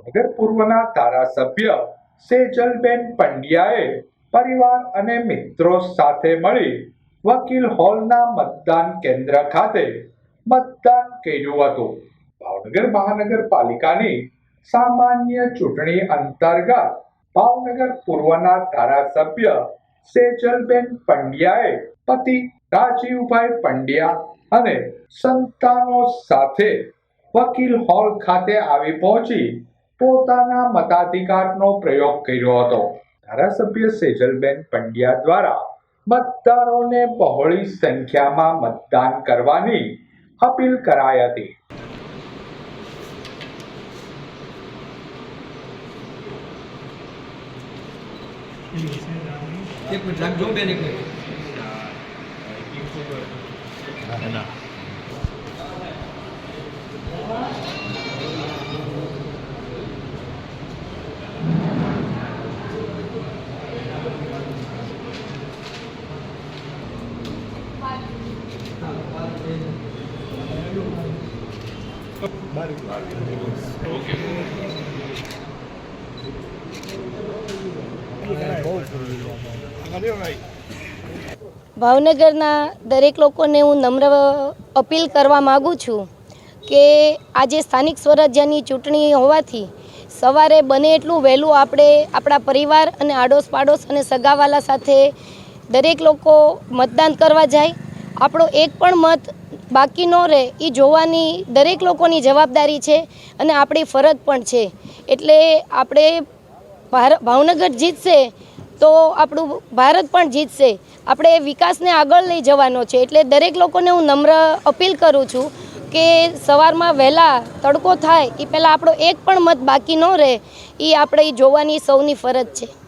ભાવનગર પૂર્વના ધારાસભ્ય સેજલબેન પંડ્યાએ પરિવાર અને મિત્રો સાથે મળી વકીલ હોલના મતદાન કેન્દ્ર ખાતે મતદાન કર્યું હતું। ભાવનગર મહાનગરપાલિકાની સામાન્ય ચૂંટણી અંતર્ગત ભાવનગર પૂર્વના ધારાસભ્ય સેજલબેન પંડ્યાએ પતિ રાજીવભાઈ પંડ્યા અને સંતાનો સાથે વકીલ હોલ ખાતે આવી પહોંચી પોતાના મતાધિકારનો પ્રયોગ કર્યો હતો। ધારાસભ્ય સેજલબેન પંડ્યા દ્વારા મતદારોને બહોળી સંખ્યામાં મતદાન કરવાની અપીલ કરાઈ હતી। एक मिनट રાખજો બેન એક મિનિટ ભાવનગરના દરેક લોકોને હું નમ્ર અપીલ કરવા માગું છું કે આજે સ્થાનિક સ્વરાજ્યની ચૂંટણી હોવાથી સવારે બને એટલું વહેલું આપણે આપણા પરિવાર અને આડોશ પાડોશ અને સગાવાલા સાથે દરેક લોકો મતદાન કરવા જાય। આપણો એક પણ મત બાકી ન રહે એ જોવાની દરેક લોકોની જવાબદારી છે અને આપણી ફરજ પણ છે। એટલે આપણે ભાવનગર જીતશે તો આપણું ભારત પણ જીતશે। આપણે વિકાસને આગળ લઈ જવાનો છે। એટલે દરેક લોકોને હું નમ્ર અપીલ કરું છું કે સવારમાં વહેલા તડકો થાય એ પહેલાં આપણો એક પણ મત બાકી ન રહે એ આપણે જોવાની સૌની ફરજ છે।